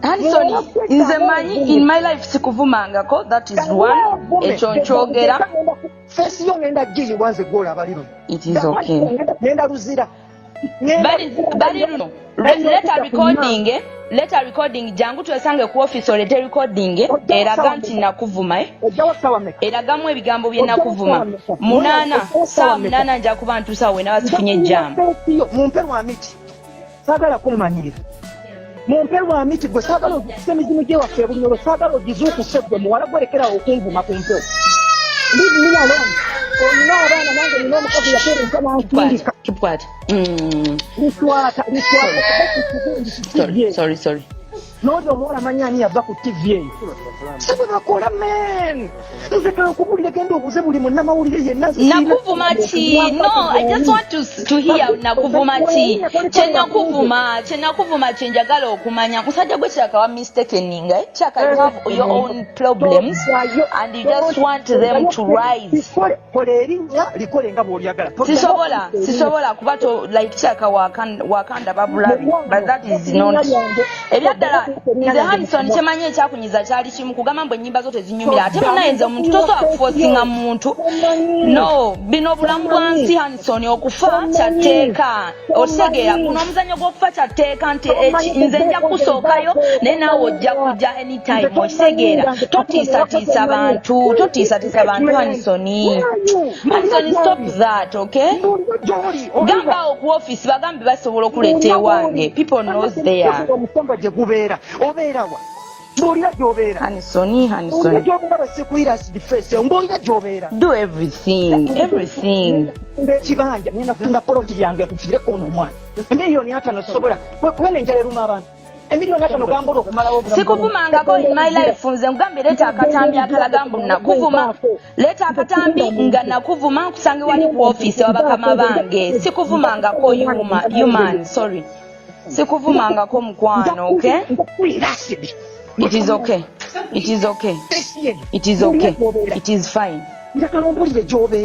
Hanison, nze manyi in my life sikuvumangako, that is one. Ekyo nkyogera. Face yo ngenda gigi wanze gola Baliruno. It is okay. Ngenda luzira. Baliruno. Later recording jangu twesange ku office olete recording eraga nti nakuvuma eragamu ebigambo bye nakuvuma saa 8 nja kuba ntusa we nabasifunye jam mumpe wa miti sagala kumanyira mumpe wa miti gwe sagala okisemizimu gye waffe bunyolo sagala ogizuku sebwe muwala gwerekera okuvuma kumpe leave me alone. No, abana nange nino mukazi yapere nkana nkindi. Keep quiet. Sorry. No, mwana manyani yava ku TV. Sebe bakola men. Nzeka kubulira gendo obuze buli munna mawulire yenna. Nakuvuma chi. No, I just want to hear nakuvuma chi. Chenakuvuma chenjagala okumanya. Musajja gwe chaka wa mistakening, chaka you have your own problems and you just want them to rise. Likole nga bw'olyagala. Sisobola kubato like chaka wakanda babulabi. But that is not. Ebyadala nze Hanison kyemanye ekyakunyiza kyali kimu kugamba mbwe ennyimba zote zinyumira ate munayenze omuntu tosobola kufosinga muntu no bino bulamu bwansi Hanison okufa kyateeka otegeera kuno omuzannyo gw'okufa kyateeka nti nze nja kusookayo naye naawe ojja kujja anytime okitegeera totiisatiisa bantu Hanison stop that okay gamba ku office bagambe basobola okuleeta ewange people knows there Oberawa. Mbolira gyobera. Hanison. Gyobera basikuira defense. Mbolira gyobera. Do everything. Ndekibanja nina kunda poloti yange kufire kono mwana. Emiliyoni hata nosobola. Kwene njale ruma abantu. Emiliyoni hata nogambolo okumala obulamu. Sikuvumangako in my life nze ngambe leta akatambi akalagambo nakuvuma. Leta akatambi nga nakuvuma kusange wali ku office wabakama bange. Sikuvumangako human, sorry. Sikuvumangako mukwano, okay? It is okay. It is fine.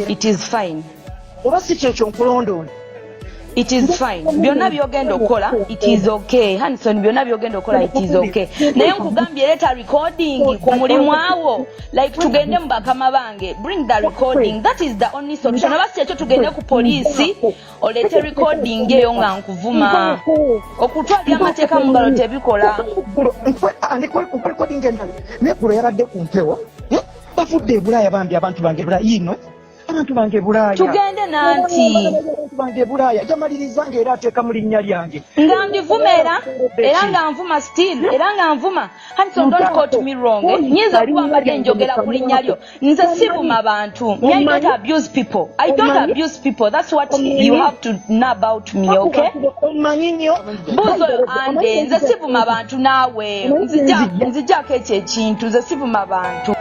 It is fine. Byonna byogenda okola, it is okay. Hanison byonna byogenda okola, it is okay. Naye nkugambye leta recording ku mulimu awo. Like tugende mbakama bange. Bring the recording. That is the only solution. Abasi ekyo tugende ku police olete recording eyo nga nkuvuma. Okutwalira amateeka mu ngalo tebikola. Recording endala. Nekuro yabadde ku mpewo. Bafudde ebulaya bambi abantu bange bula yino. Abantu bange bulaya. Tugende nanti. Abantu bange bulaya. Jamaliriza ngera ateka mu linnya lyange. Nga ndivumera era nga nvuma still era nga nvuma. Hanison don't quote me wrong. Nyinza kuba mbadde njogera ku linnya lyo. Nze sivuma abantu. I don't abuse people. That's what you have to know about me, okay? Buzo ande nze sivuma abantu naawe. Nzijako ekyo ekintu nze sivuma abantu.